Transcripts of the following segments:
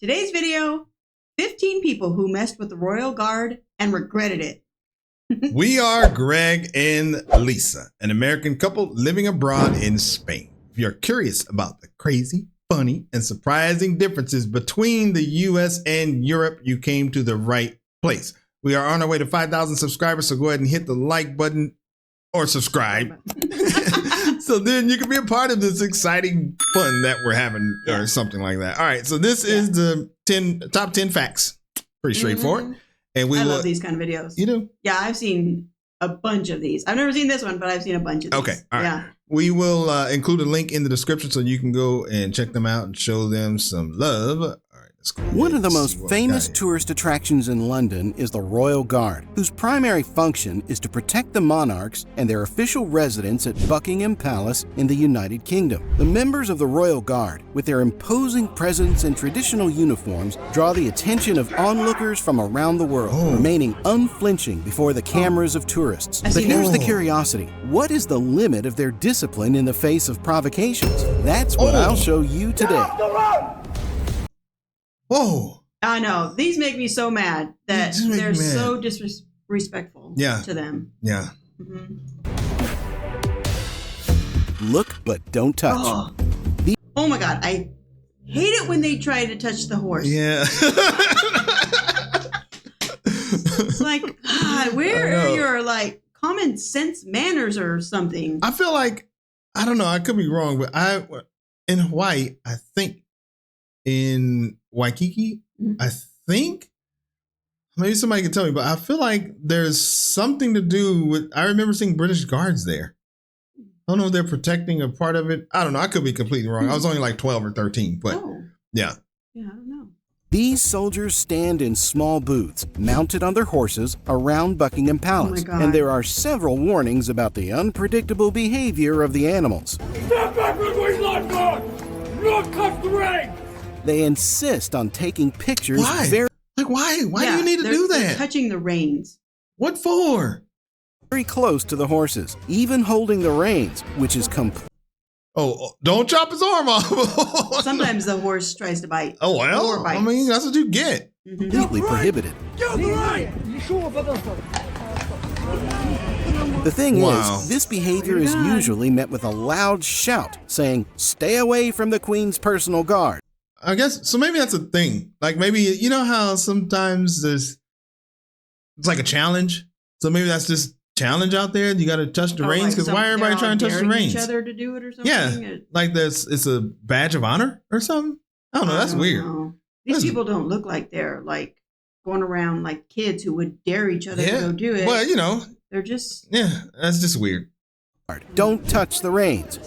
Today's video, 15 people who messed with the Royal Guard and regretted it. We are Greg and Lisa, an American couple living abroad in Spain. If you're curious about the crazy, funny, and surprising differences between the US and Europe, you came to the right place. We are on our way to 5,000 subscribers, so go ahead and hit the like button or subscribe. So then you can be a part of this exciting fun that we're having or something like that. All right, so this is the top 10 facts. Pretty straightforward. And I love these kind of videos. You do? Yeah, I've seen a bunch of these. I've never seen this one, but I've seen a bunch of these. Okay, all right. Yeah. We will include a link in the description so you can go and check them out and show them some love. All right, let's go. One of the most famous tourist attractions in London is the Royal Guard, whose primary function is to protect the monarchs and their official residence at Buckingham Palace in the United Kingdom. The members of the Royal Guard, with their imposing presence and traditional uniforms, draw the attention of onlookers from around the world, remaining unflinching before the cameras of tourists. But here's the curiosity. What is the limit of their discipline in the face of provocations? That's what I'll show you today. Whoa. I know. These make me so mad that they're so disrespectful to them. Yeah. Look, but don't touch. Oh my God. I hate it when they try to touch the horse. Yeah. It's like, God, where are your common sense manners or something? I feel like, I don't know, I could be wrong, but in Hawaii, I think in Waikiki, I think, maybe somebody can tell me, but I feel like there's something to do with, I remember seeing British guards there. I don't know if they're protecting a part of it. I don't know. I could be completely wrong. I was only like 12 or 13, but yeah. Yeah, I don't know. These soldiers stand in small booths, mounted on their horses, around Buckingham Palace. And there are several warnings about the unpredictable behavior of the animals. Step back with me, lifeguard! Not cut the rein! They insist on taking pictures. Why? Why do you need to do that? They're touching the reins. What for? Very close to the horses, even holding the reins, which is complete. Oh, don't chop his arm off. Sometimes the horse tries to bite. Oh, well, I mean, that's what you get. Completely prohibited. The thing is, this behavior is usually met with a loud shout saying, "Stay away from the Queen's personal guard." I guess, so maybe that's a thing. Like maybe, you know how sometimes it's like a challenge? So maybe that's just challenge out there. You got to touch the reins, because why everybody trying to touch the reins? Each other to do it or something? Yeah, like this, it's a badge of honor or something. I don't know. That's weird. These people don't look like they're going around like kids who would dare each other to go do it. Well, you know, they're just that's just weird. Don't touch the reins.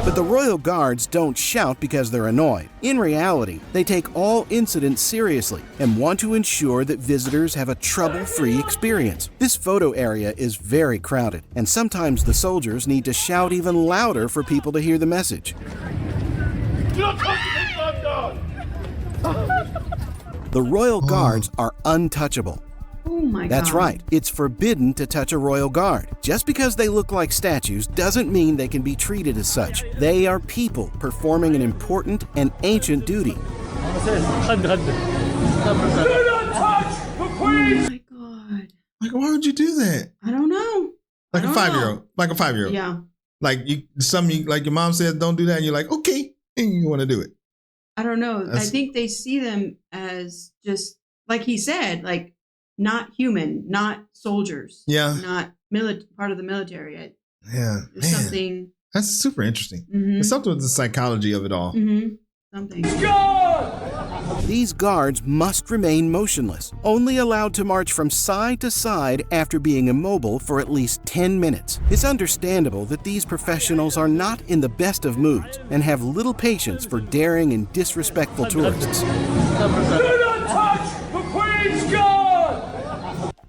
But the Royal Guards don't shout because they're annoyed. In reality, they take all incidents seriously and want to ensure that visitors have a trouble-free experience. This photo area is very crowded, and sometimes the soldiers need to shout even louder for people to hear the message. The Royal Guards are untouchable. Oh my God. That's right. It's forbidden to touch a Royal Guard. Just because they look like statues doesn't mean they can be treated as such. They are people performing an important and ancient duty. Do not touch the Queen! Oh my God. Like, why would you do that? I don't know. Like a 5-year-old. Like a 5-year-old. Yeah. Like like your mom says, don't do that, and you're like, okay, and you want to do it. I don't know. I think they see them as just, like he said, like, not human, not soldiers. Yeah. Not part of the military. Yeah. Something. That's super interesting. It's something with the psychology of it all. Something. These guards must remain motionless, only allowed to march from side to side after being immobile for at least 10 minutes. It's understandable that these professionals are not in the best of moods and have little patience for daring and disrespectful tourists. Do not touch the Queen's guard!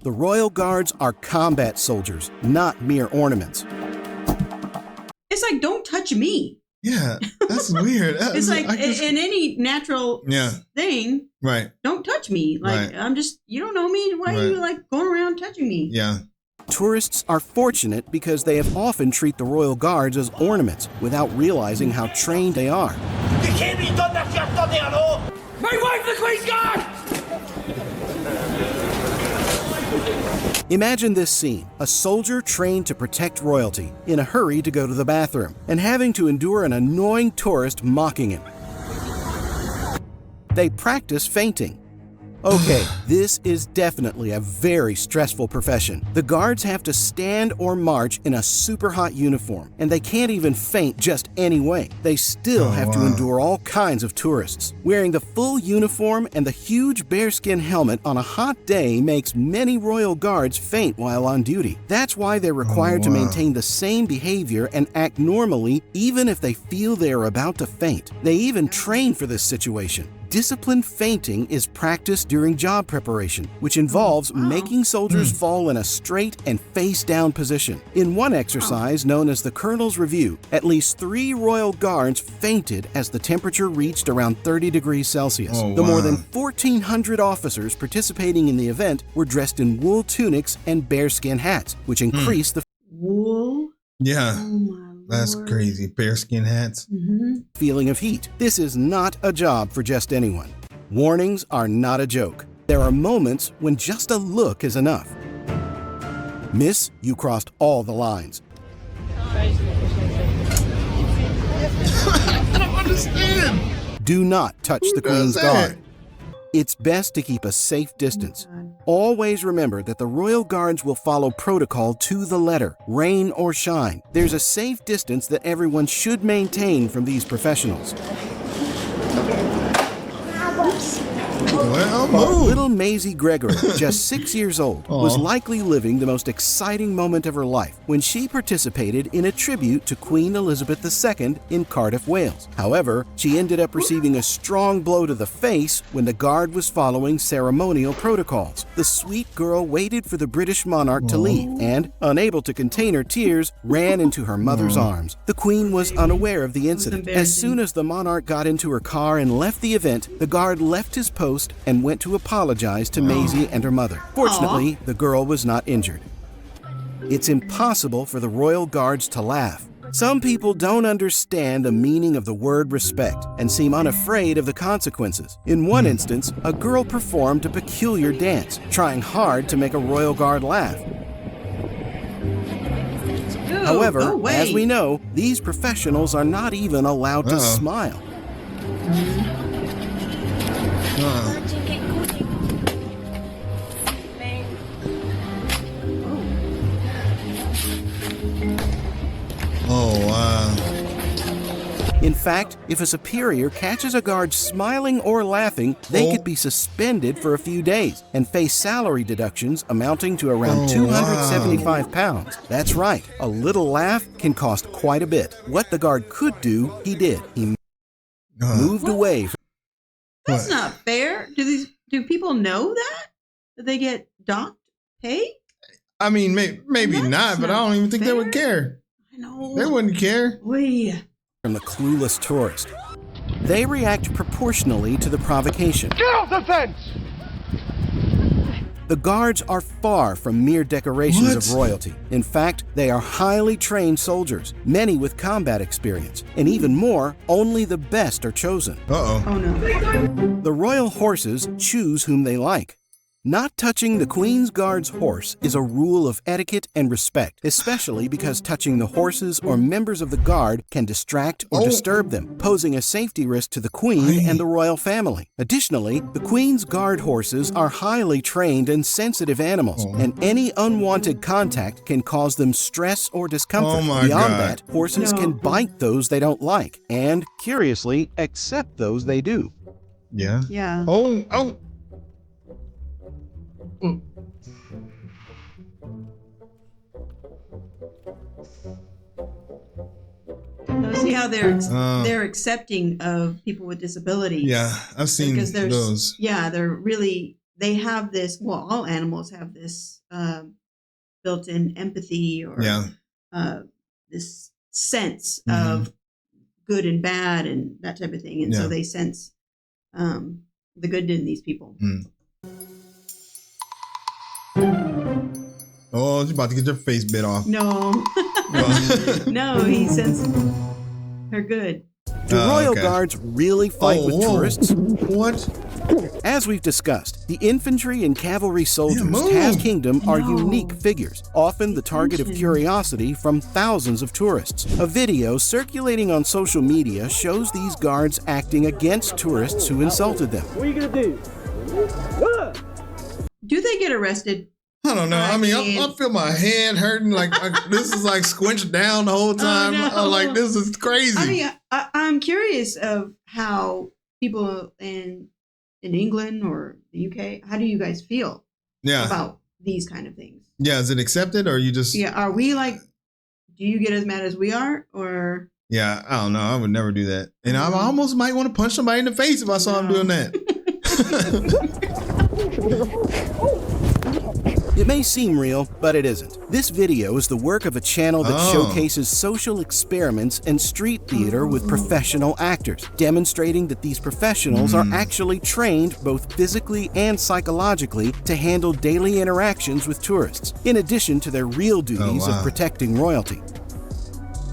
The Royal Guards are combat soldiers, not mere ornaments. It's like, don't touch me. Yeah, that's weird. It's like in any natural thing, right? Don't touch me. Like I'm just, you don't know me. Why are you going around touching me? Yeah. Tourists are fortunate because they have often treat the royal guards as ornaments without realizing how trained they are. My wife, the Queen's Guard! Imagine this scene: a soldier trained to protect royalty, in a hurry to go to the bathroom, and having to endure an annoying tourist mocking him. They practice fainting. Okay, this is definitely a very stressful profession. The guards have to stand or march in a super hot uniform, and they can't even faint just any way. They still have to endure all kinds of tourists. Wearing the full uniform and the huge bearskin helmet on a hot day makes many royal guards faint while on duty. That's why they're required to maintain the same behavior and act normally even if they feel they are about to faint. They even train for this situation. Disciplined fainting is practiced during job preparation, which involves making soldiers fall in a straight and face-down position. In one exercise known as the Colonel's Review, at least 3 royal guards fainted as the temperature reached around 30 degrees Celsius. The more than 1,400 officers participating in the event were dressed in wool tunics and bearskin hats, which increased the Wool? Yeah. Oh my That's Lord. crazy. Bearskin hats. feeling of heat. This is not a job for just anyone. Warnings are not a joke. There are moments when just a look is enough. Miss, you crossed all the lines. I don't understand. Do not touch the does Queen's that? Guard. It's best to keep a safe distance. Always remember that the royal guards will follow protocol to the letter, rain or shine. There's a safe distance that everyone should maintain from these professionals. Well, move. Little Maisie Gregory, just 6 years old, was likely living the most exciting moment of her life when she participated in a tribute to Queen Elizabeth II in Cardiff, Wales. However, she ended up receiving a strong blow to the face when the guard was following ceremonial protocols. The sweet girl waited for the British monarch to leave and, unable to contain her tears, ran into her mother's arms. The Queen was unaware of the incident. As soon as the monarch got into her car and left the event, the guard left his post and went to apologize to Maisie and her mother. Fortunately, the girl was not injured. It's impossible for the royal guards to laugh. Some people don't understand the meaning of the word respect and seem unafraid of the consequences. In one instance, a girl performed a peculiar dance, trying hard to make a royal guard laugh. However, as we know, these professionals are not even allowed to smile. Oh, wow. In fact, if a superior catches a guard smiling or laughing, they could be suspended for a few days and face salary deductions amounting to around 275 pounds. That's right, a little laugh can cost quite a bit. What the guard could do, he did. He moved away from That's not fair. Do people know that they get docked pay? I mean, maybe not, but I don't even think they would care. I know. They wouldn't care. Wait. the clueless tourist. They react proportionally to the provocation. Get off the fence! The guards are far from mere decorations of What? royalty. In fact, they are highly trained soldiers, many with combat experience. And even more, only the best are chosen. Uh-oh. Oh no. The royal horses choose whom they like. Not touching the Queen's Guard's horse is a rule of etiquette and respect, especially because touching the horses or members of the guard can distract or disturb them, posing a safety risk to the Queen and the royal family. Additionally, the Queen's Guard horses are highly trained and sensitive animals, and any unwanted contact can cause them stress or discomfort. Oh my Beyond God. that, horses can bite those they don't like, and, curiously, accept those they do. Yeah. Yeah. Oh. No, see how they're accepting of people with disabilities. Yeah, I've seen Because there's those. yeah, they have this. Well, all animals have this built-in empathy or this sense of good and bad and that type of thing, and so they sense the good in these people. Oh, you're about to get your face bit off. No. No, he sends her good. Do Royal Guards really fight with tourists? What? As we've discussed, the infantry and cavalry soldiers Taz Kingdom are unique figures, often the target of curiosity from thousands of tourists. A video circulating on social media shows these guards acting against tourists who insulted them. What are you gonna do? Do they get arrested? I don't know. I mean, I feel my head hurting. Like this is like squinched down the whole time. Oh, no. I'm like, this is crazy. I mean, I'm curious of how people in England or the UK, how do you guys feel about these kind of things? Yeah, is it accepted or you just... Yeah, are we like, do you get as mad as we are or... Yeah, I don't know. I would never do that. And I almost might want to punch somebody in the face if I saw him doing that. It may seem real, but it isn't. This video is the work of a channel that showcases social experiments and street theater with professional actors, demonstrating that these professionals are actually trained both physically and psychologically to handle daily interactions with tourists, in addition to their real duties of protecting royalty.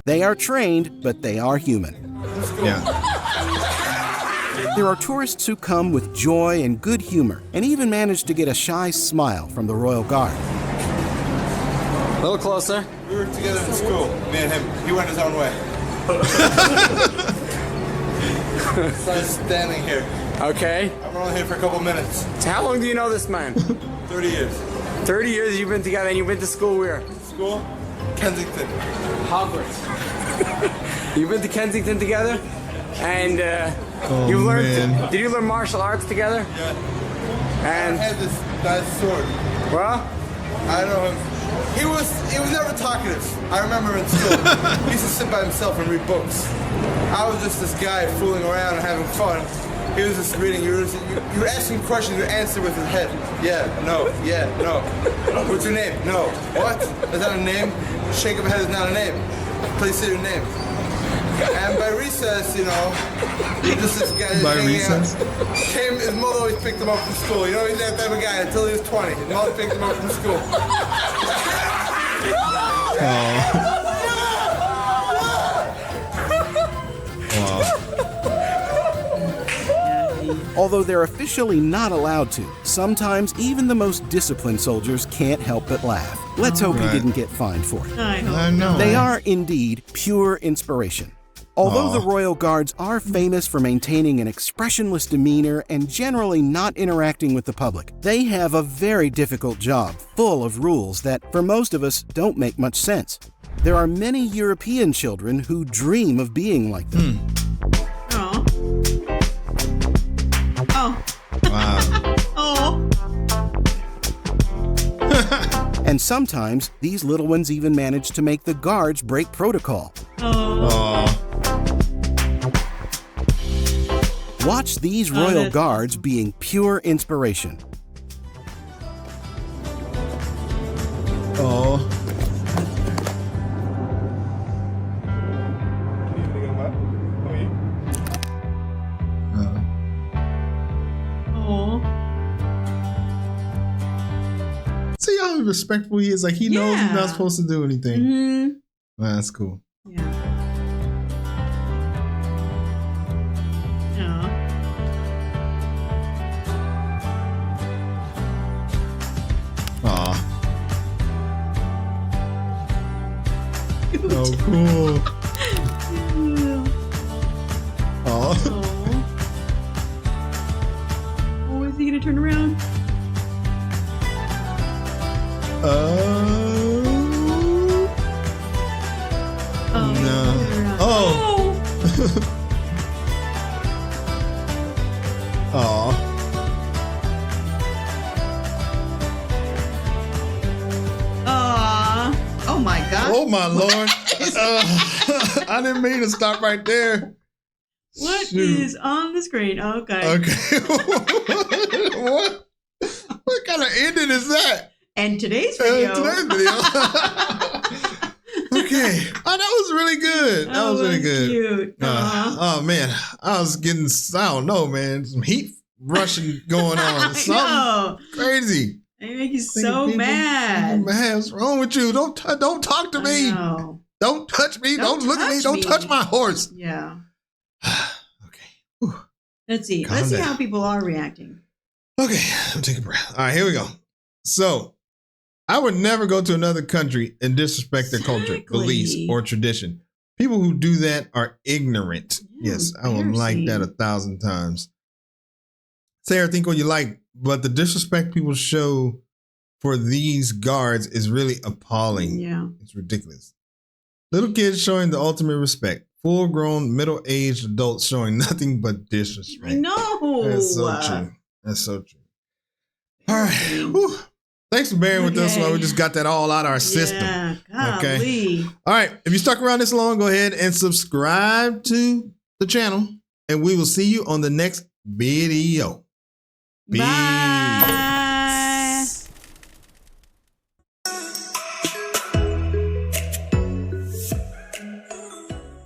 They are trained, but they are human. Yeah. There are tourists who come with joy and good humor, and even manage to get a shy smile from the Royal Guard. A little closer. We were together in school, me and him. He went his own way. So I'm standing here. Okay. I'm only here for a couple minutes. So how long do you know this man? 30 years. 30 years you've been together and you've been to school where? School? Kensington. Hogwarts. You've been to Kensington together? And you learned, did you learn martial arts together? Yeah. And I had this nice sword. Well? I know him. He was never talkative. I remember in school. He used to sit by himself and read books. I was just this guy fooling around and having fun. He was just reading. You were asking questions, you answer with his head. Yeah, no, What's your name? No. What? Is that a name? Shake of a head is not a name. Please say your name. And by recess, you know, you're just this guy by hanging recess? out. His mother always picked him up from school. You know, he's that type of guy until he was 20. His mother picked him up from school. Although they're officially not allowed to, sometimes even the most disciplined soldiers can't help but laugh. Let's hope he didn't get fined for it. I know. They are indeed pure inspiration. Although the Royal Guards are famous for maintaining an expressionless demeanor and generally not interacting with the public, they have a very difficult job, full of rules that, for most of us, don't make much sense. There are many European children who dream of being like them. Oh. Wow. Oh. And sometimes, these little ones even manage to make the guards break protocol. Oh. Watch these Royal Guards being pure inspiration. Oh. Oh. See how respectful he is. Like he knows he's not supposed to do anything. Mm-hmm. That's cool. Yeah. Yeah. Aw. Oh, cool. Oh. Oh, is he gonna turn around? Oh, No. around. Oh. Aw. Oh my God. Oh my Lord. I didn't mean to stop right there. What Shoot. is on the screen? Okay. Okay. What kind of ending is that? And today's video. Today's video. Okay. Oh, that was really good. That was really good. Cute. Oh man, I was getting, I don't know, man, some heat rushing going on. Something crazy. They make you so mad. What's wrong with you? Don't talk to me. Don't touch me. Don't look at me. Don't touch my horse. Yeah. Okay. Whew. Let's see. Let's see how people are reacting. Okay. Let me take a breath. All right, here we go. So, I would never go to another country and disrespect their culture, beliefs, or tradition. People who do that are ignorant. Yeah, yes, I would like that 1,000 times. Say everything what you like, but the disrespect people show for these guards is really appalling. Yeah. It's ridiculous. Little kids showing the ultimate respect. Full-grown, middle-aged adults showing nothing but disrespect. I know. That's so true. That's so true. All right. Whew. Thanks for bearing with us while we just got that all out of our system. Yeah, okay. All right. If you stuck around this long, go ahead and subscribe to the channel, and we will see you on the next video. Bye.